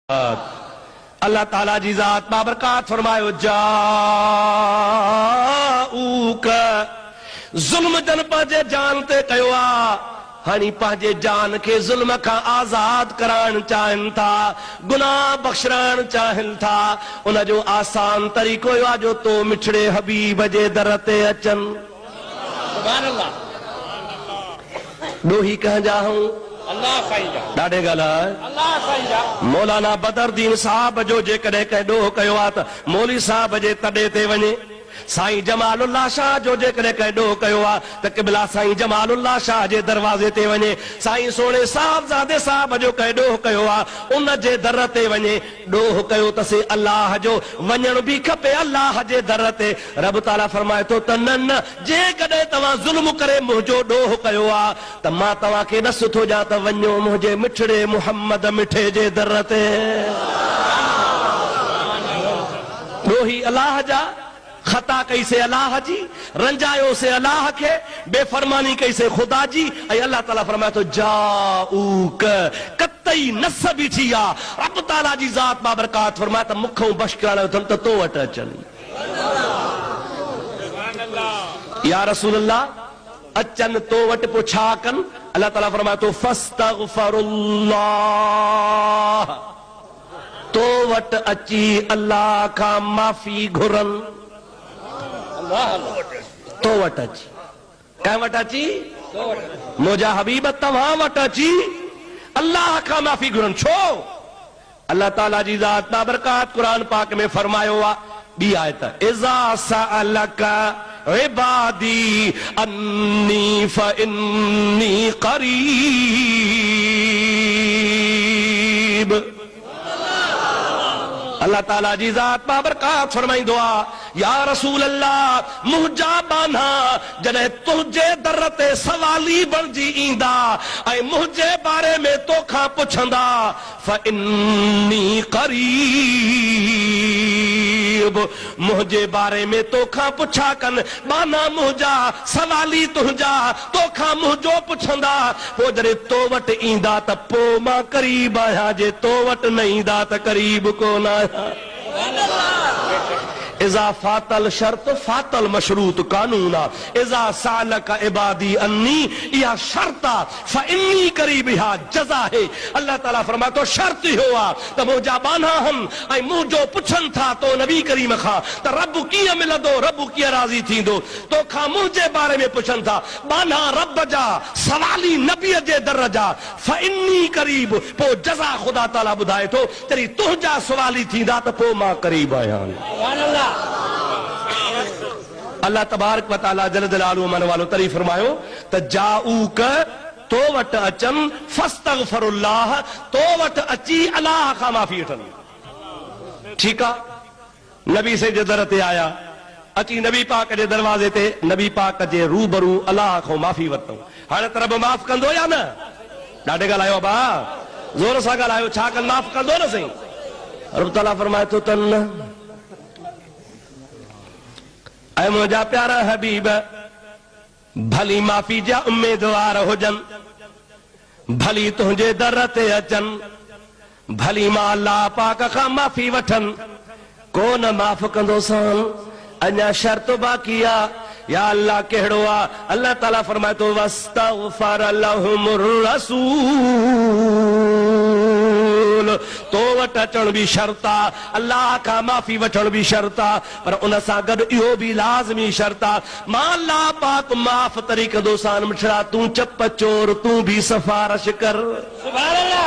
अल्लाह ताला जी ज़ात बाबरकात फरमायो जाऊक जुल्म जन पंहिंजे जान ते कयो आ हाणी पंहिंजे जान खे जुल्म खां आज़ाद कराइण चाहिनि था, गुनाह बख़्शण चाहिनि था। उन जो आसान तरीक़ो इहो आहे जो तो मिठड़े हबीब जे दर ते अचनि। सुभान अल्लाह। ॾोही कंहिंजा हूं ॾाढे ॻाल्हि मौलाना बदरुद्दीन साहब जो जेकॾहिं कंहिं ॾोह कयो आहे त मौली साहब जे तॾे ते वञे। साईं जमालुल्लाह शाह जो जेकॾहिं कंहिं ॾोह कयो आहे त क़िबला साईं जमालुल्लाह शाह जे दरवाज़े ते वञे। साईं सोणे साहिबज़ादे साहब जो कंहिं ॾोह कयो आहे उन जे दर ते वञे। ॾोह कयो तसे अल्लाह जो, वञण बि खपे अल्लाह जे दर ते। रब ताला फरमाए थो त न न, जेकॾहिं तव्हां ज़ुल्म करे मुंहिंजो ॾोह कयो आहे त मां तव्हांखे न सुठो ॾियां त वञो मुंहिंजे मिठड़े मुहम्मद मिठे जे दर ते। ॾोही अल्लाह जा, खता कई से अल्लाह जी, रंजायो से अल्लाह के, बेफरमानी कई से खुदा जी। ऐं अल्लाह ताला फरमाए तो जाऊक कतई नस भी थी आ। रब ताला जी ज़ात बाबरकात फरमाए त मुखों बश कराइण अथनि त तो वटि अचनि। या रसूल अल्लाह अचनि तो वटि पोइ छा कनि? अल्लाह ताला फरमाए तो फस्तगफिरुल्लाह, तो वटि अची अल्लाह खां माफ़ी घुरनि। तो वटि अची, कंहिं वटि अची? मुंहिंजा हबीब तव्हां वटि अची अल्लाह खां माफ़ी घुरनि। छो? अल्लाह ताला जी ज़ात बाबरकात क़ुरान पाक में फरमायो आहे, ॿी आयत, इज़ा सअलक इबादी अन्नी फइन्नी क़रीब। अल्लाह ताला जी ज़ात बाबरकात फरमाईंदो आहे, या रसूल अल्लाह मुंहिंजा बाना जॾहिं तुंहिंजे दर ते सवाली बणिजी ईंदा ऐं मुंहिंजे बारे में तोखां पुछंदा फइन्नी क़रीब, मुंहिंजे बारे में तोखां पुछा कनि। बाना मुंहिंजा सवाली तुंहिंजा तोखां मुंहिंजो पुछंदा, पोइ जॾहिं तो वटि ईंदा त पोइ मां क़रीब आहियां, जे तो वटि न ईंदा त क़रीब कोन आहियां। इज़ा फातल शर्त फातल मशरूत कानून आ। इज़ा सालक इबादी अन्नी, इहा शर्त आ, फइन्नी करीब, इहा जज़ा है। अल्लाह ताला फरमाए तो शर्त ही हुआ त मुंहिंजा बाना हन ऐं मुंहिंजो पुछनि था तो नबी करीम खां त रब कीअं मिलंदो, रब कीअं राज़ी थींदो। तोखां मुंहिंजे बारे में पुछनि था बाना रब जा, सवाली नबीअ जे दर जा, फइन्नी करीब। पोइ जज़ा ख़ुदा ताला ॿुधाए थो, तरी तुंहिंजा सवाली थींदा त पोइ मां करीब आहियां। अल्लाह तबारक व तआला जल जलालहु मन वालो तरी फरमायो त जाऊक, तो वटि अचनि, फस्तगफिरुल्लाह, तो वटि अची अल्लाह खां माफ़ी वठनि। ठीकु आहे, नबी से जे दर ते आया, अची नबी पाक जे दरवाज़े ते नबी पाक जे रूबरू अल्लाह खां माफ़ी वरितऊं। हाणे त रब माफ़ कंदो या न? ॾाढे ॻाल्हायो बा, ज़ोर सां ॻाल्हायो, छा कनि माफ़ कंदो न सही? रब ताला फरमाए थो त न। ऐं मुंहिंजा प्यारा हबीब भली माफ़ी जा उम्मीदवार हुजनि, भली तुंहिंजे दर ते अचनि, भली मां अल्लाह पाक खां माफ़ी वठनि, कोन माफ़ कंदो सान, अञा शर्त बाक़ी आहे। या अल्लाह कहिड़ो आहे? अल्लाह ताला फरमाए थो वस्तगफर लहुमुर रसूल, तो वटि अचण बि शर्त आहे, अल्लाह खां माफ़ी वठण बि शर्त आहे, पर उन सां गॾु इहो बि लाज़मी शर्त आहे, मां अल्लाह पाक माफ़ तरी कंदो सान। मिठड़ा तूं चप चोर, तूं बि सिफारिश कर। सुभान अल्लाह।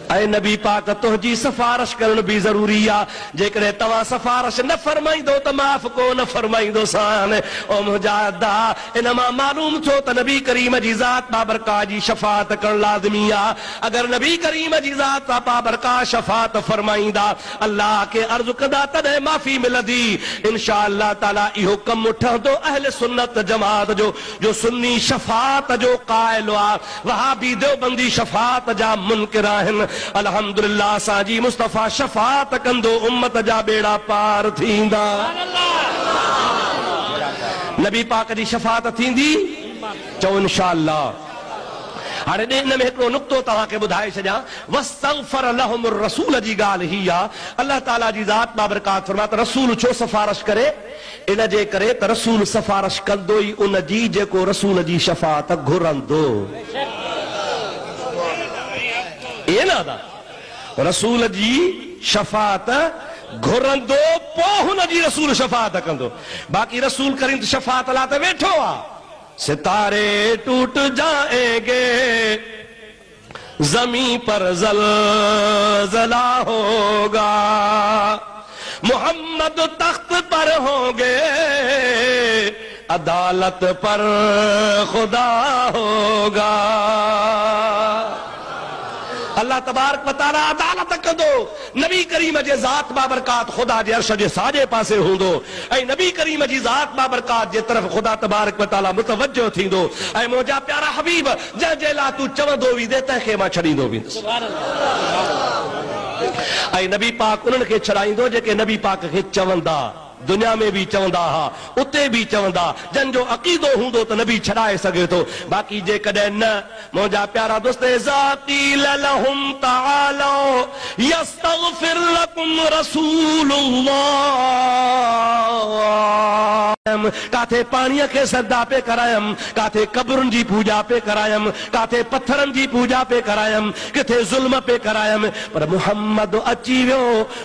ऐं नबी पाक तुंहिंजी सिफारिश करण बि ज़रूरी आहे। जेकॾहिं तव्हां सिफारिश न फरमाईंदो त माफ़ कोन फरमाईंदो सान। ओ मुंहिंजा अदा, इन मां मालूम थियो त नबी करीम जी ज़ात बाबरकात जी शफ़ाअत करणु लाज़मी आहे। अगरि नबी करीम जी ज़ात बाबरकात शफ़ाअत फरमाईंदा, अल्लाह खे अर्ज़ु कंदा, तॾहिं माफ़ी मिलंदी इंशा अल्लाह ताला। इहो कमु ठहंदो अहले सुन्नत जमात जो सुन्नी शफ़ाअत जो क़ाइल आहे, वहाबी देवबंदी शफ़ाअत जा मुनकिर आहिनि। अल्हम्दुलिल्लाह साजी मुस्तफा शफात कंदो, उम्मत जा बेड़ा पार थींदा। नबी पाक जी शफात थींदी, चओ इंशा अल्लाह। हाणे इन में हिकिड़ो नुक़्तो तव्हांखे ॿुधाए छॾियां, वस्तग़फ़र लहुमुर रसूल जी ॻाल्हि ही आहे। अल्लाह ताला जी ज़ात बाबरकात फरमाए त रसूल छो सिफारिश करे? इन जे करे त रसूल सिफारिश कंदो ई उन जी जेको रसूल जी शफ़ाअत घुरंदो। इहे न अदा रसूल जी शफ़ाअत घुरंदो पोइ हुन जी रसूल शफ़ाअत कंदो। बाक़ी रसूल करीम शफ़ाअत लाइ त वेठो आहे। सितारे टूट जाएंगे ज़मीन पर ज़लज़ला होगा, मोहम्मद तख्त पर होंगे, अदालत पर खुदा होगा। अल्लाह तबारक व तआला अदालत कंदो। नबी करीम जे ज़ात बाबरकात खुदा जे अर्श जे साॼे पासे हूंदो ऐं नबी करीम जी ज़ात बाबरकात जे तरफ़ खुदा तबारक व तआला मुतवज्जो थींदो ऐं मुंहिंजा प्यारा हबीब जंहिंजे लाइ तूं चवंदो वेंदे तंहिंखे मां छॾींदो वेंदुसि। ऐं नबी पाक उन्हनि खे छॾाईंदो जेके नबी पाक खे चवंदा, दुनिया में भी चवंदा हा, उते भी चवंदा। जंहिंजो अक़ीदो हूंदो त नबी छॾाए सघे थो। बाक़ी जेकॾहिं न, मुंहिंजा प्यारा दोस्त, क़ील लहुम तआलौ यस्तग़फिर लकुम रसूलुल्लाह, काथे पाणीअ खे सरदा पे करायम, काथे कब्रुनि जी पूजा पे करायम, काथे पत्थरनि जी पूजा पे करायम, किथे ज़ुल्म पे करायम, पर मुहम्मद अची वियो।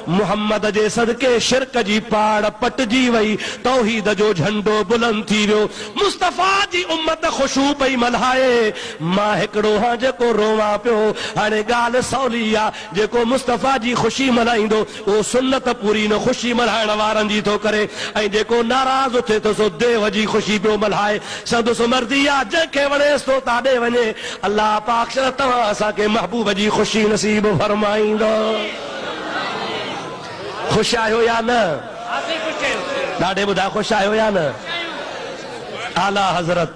मुहम्मद जे सदके शिरक जी पाड़ पटजी वई, तौहीद जो झंडो बुलंद थी वियो। मुस्तफ़ा जी उम्मत खुशू पई मल्हाए। मां हिकिड़ो हां जेको रोवां पियो। हाणे ॻाल्हि सवली आहे, जेको मुस्तफ़ा जी ख़ुशी मल्हाईंदो उहो सुन्नत पूरी न ख़ुशी मल्हाइण वारनि जी थो करे, ऐं जेको नाराज़ थिए थो सो देव जी ख़ुशी पियो मल्हाए। संदसि मर्ज़ी आहे, जंहिंखे वणेसि थो ताॾे वञे। अल्लाह पाक तव्हां असांखे महबूब जी ख़ुशी नसीब फरमाईंदो। ख़ुशि आहियो या न? ॾाढे ॿुधायो ख़ुशि आहियो या न? आला हज़रत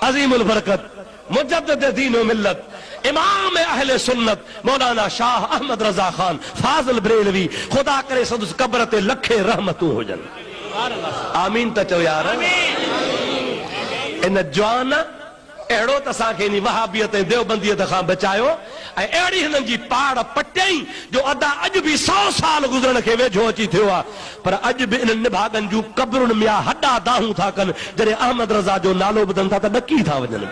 अज़ीमुल बरकत मुजद्दिद दीन व मिल्लत इमाम अहले सुन्नत मौलाना शाह अहमद रज़ा खान फाज़िल बरेलवी, खुदा करे संदसि क़ब्र ते लखे रहमतूं हुजनि। आमीन त चओ यार। इन जवान अहिड़ो त असांखे इन वहाबियत ऐं देवबंदियत खां बचायो ऐं अहिड़ी हिननि जी पाड़ पटियईं जो अदा अॼु बि 100 साल गुज़रण खे वेझो अची थियो आहे, पर अॼु बि इन्हनि निभागनि जूं क़ब्रुनि में हॾा दाहूं था कनि। जॾहिं अहमद रज़ा जो नालो ॿुधनि था त ॾकी था वञनि।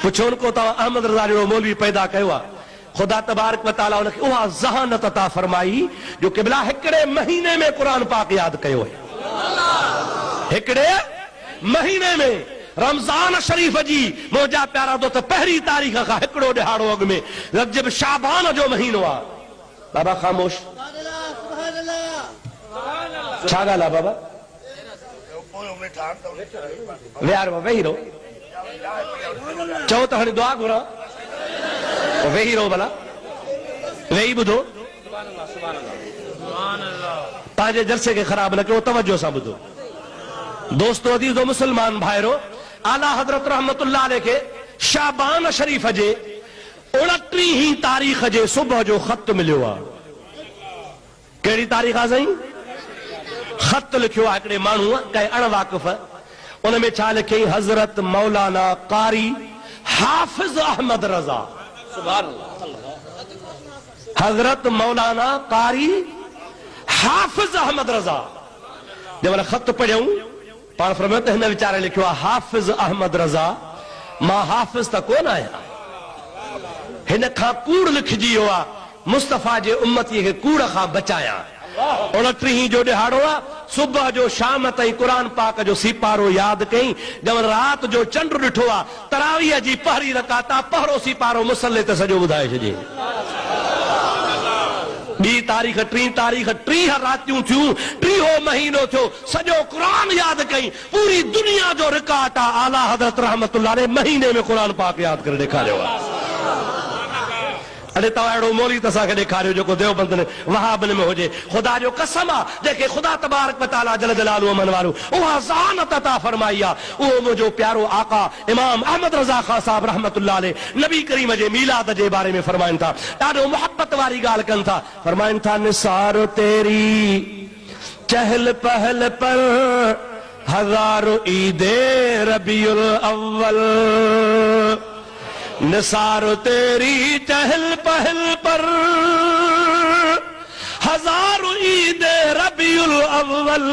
पुछो को तव्हां अहमद रज़ा जहिड़ो मौलवी पैदा कयो आहे? खुदा तबारक व तआला उनखे उहा ज़हानत अता फरमाई जो क़िबला हिकिड़े महीने में क़ुरान पाक यादि कयो आहे। हिकिड़े महीने में रमज़ान शरीफ़ जी मुंहिंजा प्यारा दोस्त पहिरीं तारीख़ खां हिकिड़ो ॾिहाड़ो अॻु में रजब शाबान जो महीनो आहे। बाबा ख़ामोश, छा ॻाल्हि आहे बाबा? विहार वेही रहो, चओ त हाणे दुआ घुरां, वेही रहो भला, वेही ॿुधो। पंहिंजे जलसे खे ख़राब न कयो, तवज्जो सां ॿुधो। दोस्तो अज़ीज़ो मुसलमान भाइरो, आला हज़रत रहमतुल्लाह अलैह खे शाबान शरीफ़ जे 29 तारीख़ जे सुबुह जो ख़त मिलियो आहे। कहिड़ी तारीख़ आहे साईं? ख़त लिखियो आहे हिकिड़े माण्हूअ, कंहिं अणवाक़िफ़। उन में छा लिखियईं? हज़रत मौलाना कारी हाफ़िज़ अहमद रज़ा। हज़रत मौलाना कारी हाफ़िज़ अहमद रज़ा। जंहिं महिल ख़त पढ़ियऊं पाण फरमायो त हिन वीचारे लिखियो आहे हाफ़िज़ अहमद रज़ा, मां हाफ़िज़ त कोन आहियां। हिन खां कूड़ लिखिजी वियो आहे, मुस्तफ़ा जे उम्मतीअ खे कूड़ खां बचायां। 29 जो ॾिहाड़ो आहे, सुबुह जो शाम ताईं क़ुरान पाक जो सीपारो यादि कई। ॼण राति जो चंड ॾिठो आहे, तरावीह जी पहिरीं रकात आहे, पहिरों सीपारो मुसले ते सॼो ॿुधाए छॾियईं। 2 तारीख़ 3 तारीख़ 30 रातियूं थियूं, 30 महीनो थियो, सॼो क़ुरान यादि कई। पूरी दुनिया जो रिकॉर्ड आहे। आला हज़रत रहमतुल्लाह अलैह महीने में क़ुरान पाक यादि करे ॾेखारियो आहे। अरे तव्हां अहिड़ो मौलवी त असांखे ॾेखारियो जेको देवबंद में वहाबन में हुजे। ख़ुदा जो कसम आहे, जंहिंखे ख़ुदा तबारक व तआला जल जलालहु अमन वारो उहा ज़हानत अता फरमाई आहे। उहो मुंहिंजो प्यारो आका इमाम अहमद रज़ा खान साहिब रहमतुल्लाह अलैह नबी करीम जे मीलाद जे बारे में फरमाइनि था, ॾाढो मोहब्बत वारी ॻाल्हि कनि था। फरमाइनि था, निसार तेरी चहल पहल पर हजारों ईदे रबीउल अव्वल, निसारो तेरी चहल पहल पर, हजारों ईदे रबीउल अव्वल,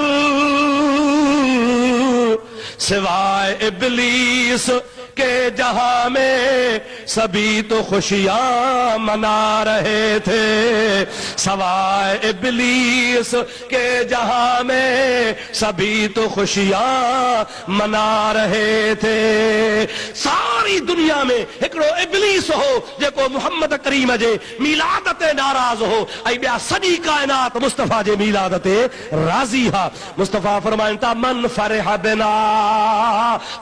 सिवाय इब्लीस के जहां में सभी तो खुशियां मना रहे थे, सवाए इब्लीस के जहां में सभी तो खुशियां मना रहे थे। सारी दुनिया में हिकड़ो इब्लीस हो जेको मुहम्मद करीम जे मीलाद ते नाराज हो, ऐं ॿिया सॼी काइनात मुस्तफ़ा जे मीलाद ते राज़ी हा। मुस्तफ़ा फरमाइनि था मन फरह बिना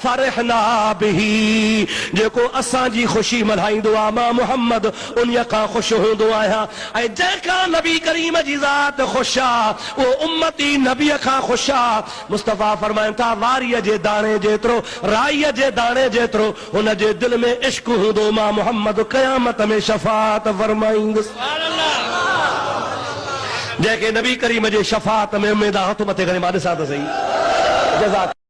फरहना बिही, जेको असांजी ख़ुशी मल्हाईंदो आहे मां मुहम्मद उन खां ख़ुशि हूंदो आहियां, ऐं जंहिंखां नबी करीम जी ज़ात ख़ुशि आहे उहो उम्मती नबीअ खां ख़ुशि आहे। मुस्तफ़ा फरमाइनि था वारीअ जे दाणे जेतिरो, राईअ जे दाणे जेतिरो हुन जे दिलि में इश्क हूंदो मां मुहम्मद क़यामत में शफ़ाअत फरमाईंदुसि। जंहिंखे नबी करीम जे शफ़ाअत में उमेद आहे हथ मथे करे मां ॾिसां त सही। जज़ाक